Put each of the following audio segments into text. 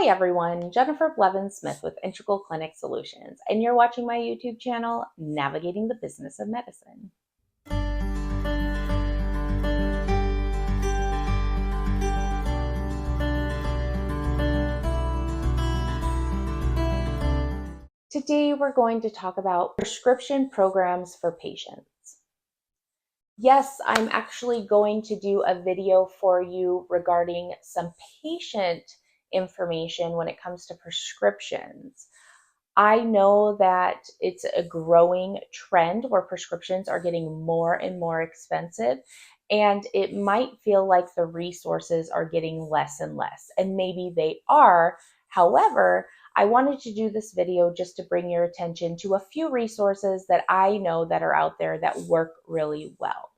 Hi everyone, Jennifer Blevins-Smith with Integral Clinic Solutions, and you're watching my YouTube channel, Navigating the Business of Medicine. Today we're going to talk about prescription programs for patients. Yes, I'm actually going to do a video for you regarding some patient information when it comes to prescriptions. I know that it's a growing trend where prescriptions are getting more and more expensive, and it might feel like the resources are getting less and less, and maybe they are. However, I wanted to do this video just to bring your attention to a few resources that I know that are out there that work really well.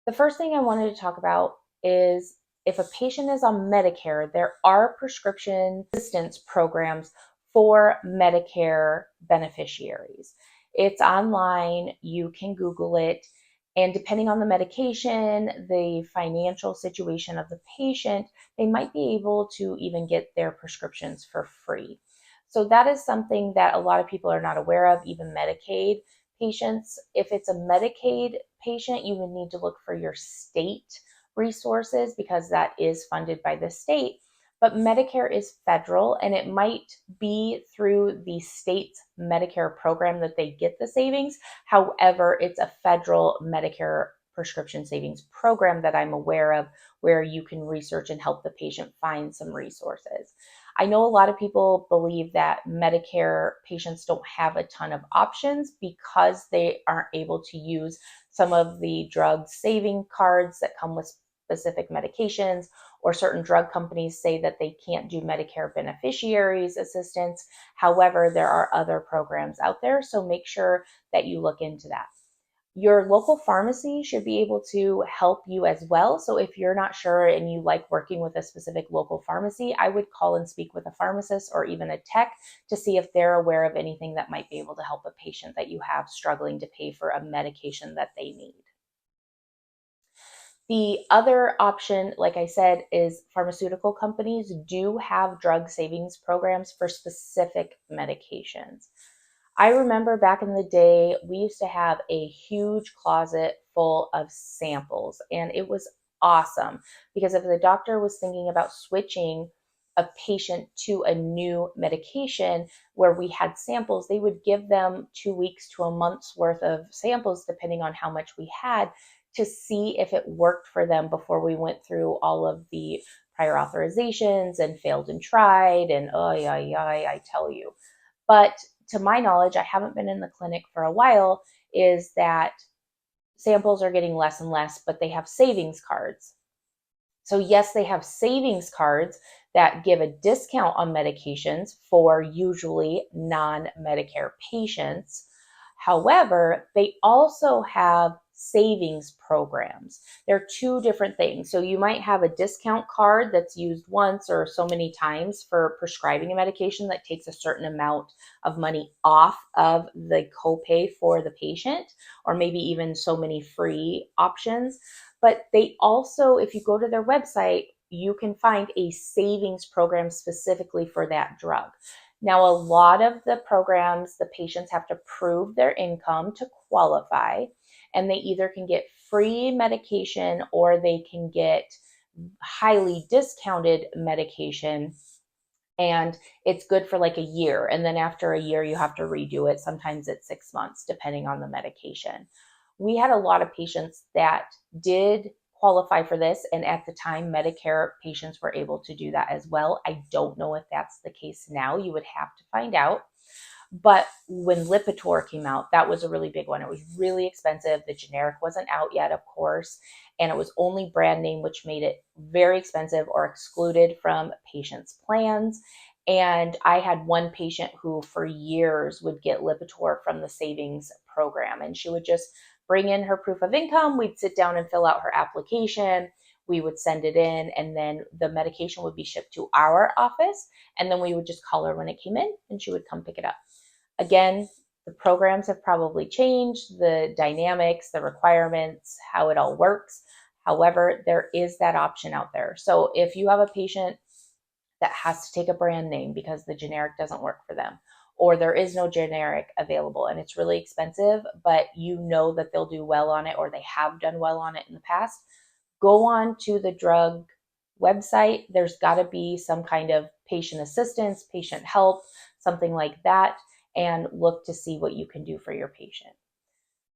The first thing I wanted to talk about is if a patient is on Medicare, there are prescription assistance programs for Medicare beneficiaries. It's online, you can Google it, and depending on the medication, the financial situation of the patient, they might be able to even get their prescriptions for free. So that is something that a lot of people are not aware of, even Medicaid patients. If it's a Medicaid patient, you would need to look for your state resources because that is funded by the state. But Medicare is federal, and it might be through the state's Medicare program that they get the savings. However, it's a federal Medicare prescription savings program that I'm aware of where you can research and help the patient find some resources. I know a lot of people believe that Medicare patients don't have a ton of options because they aren't able to use some of the drug saving cards that come with specific medications, or certain drug companies say that they can't do Medicare beneficiaries assistance. However, there are other programs out there, so make sure that you look into that. Your local pharmacy should be able to help you as well. So if you're not sure and you like working with a specific local pharmacy, I would call and speak with a pharmacist or even a tech to see if they're aware of anything that might be able to help a patient that you have struggling to pay for a medication that they need. The other option, like I said, is pharmaceutical companies do have drug savings programs for specific medications. I remember back in the day, we used to have a huge closet full of samples, and it was awesome because if the doctor was thinking about switching a patient to a new medication where we had samples, they would give them 2 weeks to a month's worth of samples, depending on how much we had, to see if it worked for them before we went through all of the prior authorizations and failed and tried and I tell you. But to my knowledge, I haven't been in the clinic for a while, is that samples are getting less and less, but they have savings cards. So yes, they have savings cards that give a discount on medications for usually non-Medicare patients. However, they also have savings programs. They're two different things. So you might have a discount card that's used once or so many times for prescribing a medication that takes a certain amount of money off of the copay for the patient, or maybe even so many free options. But they also, if you go to their website, you can find a savings program specifically for that drug. Now, a lot of the programs, the patients have to prove their income to qualify, and they either can get free medication or they can get highly discounted medication. And it's good for like a year. And then after a year, you have to redo it. Sometimes it's 6 months, depending on the medication. We had a lot of patients that did qualify for this. And at the time, Medicare patients were able to do that as well. I don't know if that's the case now. You would have to find out. But when Lipitor came out, that was a really big one. It was really expensive. The generic wasn't out yet, of course, and it was only brand name, which made it very expensive or excluded from patients' plans. And I had one patient who for years would get Lipitor from the savings program, and she would just bring in her proof of income. We'd sit down and fill out her application. We would send it in, and then the medication would be shipped to our office, and then we would just call her when it came in, and she would come pick it up. Again, the programs have probably changed, the dynamics, the requirements, how it all works. However, there is that option out there. So if you have a patient that has to take a brand name because the generic doesn't work for them, or there is no generic available and it's really expensive, but you know that they'll do well on it or they have done well on it in the past, go on to the drug website. There's got to be some kind of patient assistance, patient help, something like that, and look to see what you can do for your patient.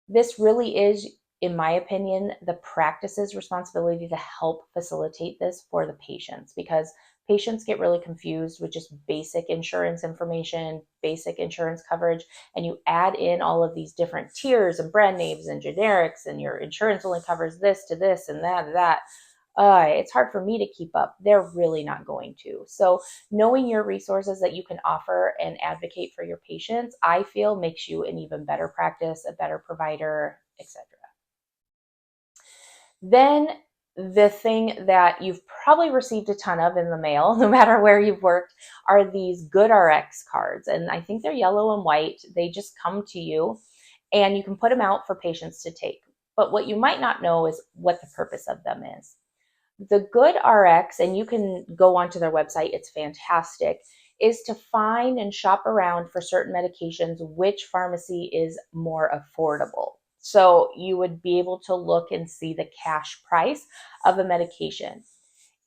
This really is, in my opinion, the practice's responsibility to help facilitate this for the patients, because patients get really confused with just basic insurance information, basic insurance coverage, and you add in all of these different tiers and brand names and generics, and your insurance only covers this to this and that to that. It's hard for me to keep up. They're really not going to. So knowing your resources that you can offer and advocate for your patients, I feel makes you an even better practice, a better provider, etc. Then the thing that you've probably received a ton of in the mail, no matter where you've worked, are these GoodRx cards. And I think they're yellow and white. They just come to you and you can put them out for patients to take. But what you might not know is what the purpose of them is. The GoodRx, and you can go onto their website, it's fantastic, is to find and shop around for certain medications which pharmacy is more affordable. So you would be able to look and see the cash price of a medication.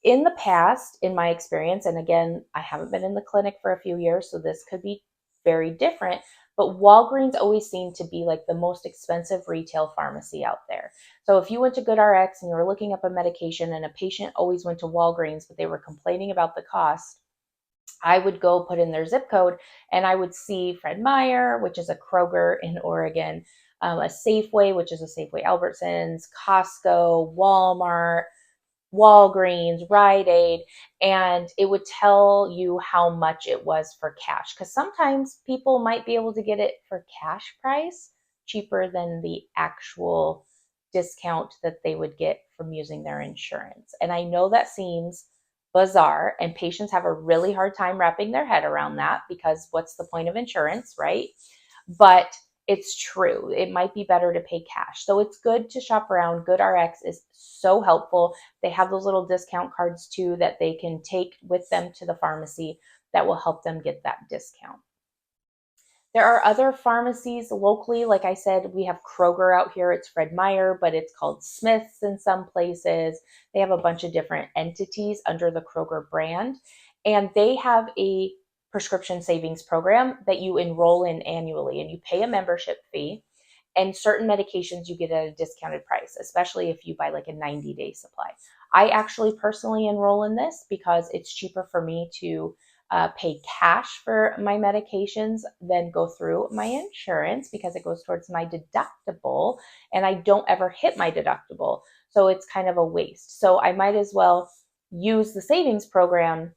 In the past, in my experience, and again, I haven't been in the clinic for a few years, so this could be very different, but Walgreens always seemed to be like the most expensive retail pharmacy out there. So if you went to GoodRx and you were looking up a medication and a patient always went to Walgreens, but they were complaining about the cost, I would go put in their zip code and I would see Fred Meyer, which is a Kroger in Oregon, a Safeway, which is a Safeway Albertsons, Costco, Walmart, Walgreens, Rite Aid, and it would tell you how much it was for cash. Because sometimes people might be able to get it for cash price cheaper than the actual discount that they would get from using their insurance. And I know that seems bizarre, and patients have a really hard time wrapping their head around that because what's the point of insurance, right? But it's true. It might be better to pay cash. So it's good to shop around. GoodRx is so helpful. They have those little discount cards too that they can take with them to the pharmacy that will help them get that discount. There are other pharmacies locally. Like I said, we have Kroger out here. It's Fred Meyer, but it's called Smith's in some places. They have a bunch of different entities under the Kroger brand, and they have a prescription savings program that you enroll in annually, and you pay a membership fee, and certain medications you get at a discounted price, especially if you buy like a 90-day supply. I actually personally enroll in this because it's cheaper for me to pay cash for my medications than go through my insurance because it goes towards my deductible and I don't ever hit my deductible. So it's kind of a waste. So I might as well use the savings program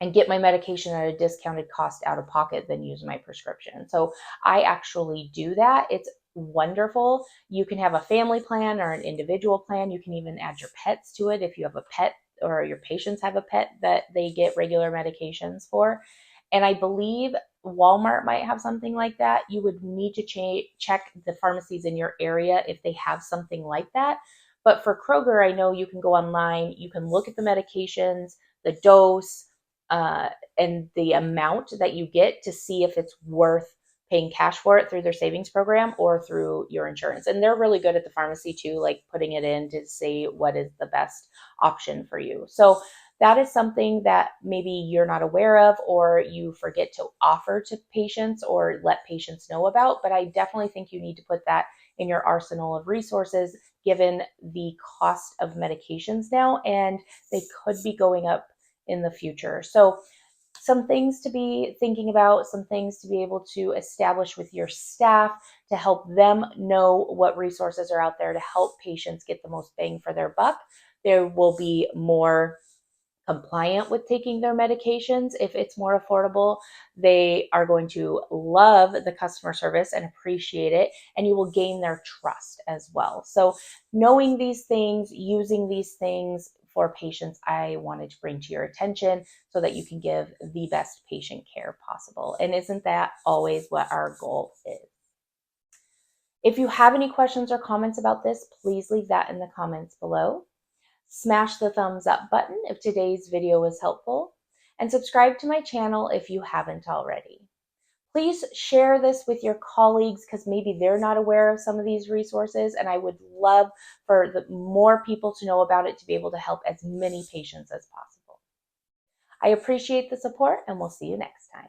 and get my medication at a discounted cost out of pocket than use my prescription. So I actually do that. It's wonderful. You can have a family plan or an individual plan. You can even add your pets to it if you have a pet or your patients have a pet that they get regular medications for. And I believe Walmart might have something like that. You would need to check the pharmacies in your area if they have something like that. But for Kroger, I know you can go online, you can look at the medications, the dose, and the amount that you get to see if it's worth paying cash for it through their savings program or through your insurance. And they're really good at the pharmacy too, like putting it in to see what is the best option for you. So that is something that maybe you're not aware of or you forget to offer to patients or let patients know about. But I definitely think you need to put that in your arsenal of resources given the cost of medications now, and they could be going up in the future. So some things to be thinking about, some things to be able to establish with your staff to help them know what resources are out there to help patients get the most bang for their buck. There will be more compliant with taking their medications if it's more affordable. They are going to love the customer service and appreciate it, and you will gain their trust as well. So knowing these things, using these things for patients, I wanted to bring to your attention so that you can give the best patient care possible. And isn't that always what our goal is? If you have any questions or comments about this, please leave that in the comments below. Smash the thumbs up button if today's video was helpful. and subscribe to my channel if you haven't already. Please share this with your colleagues because maybe they're not aware of some of these resources, and I would love for more people to know about it to be able to help as many patients as possible. I appreciate the support, and we'll see you next time.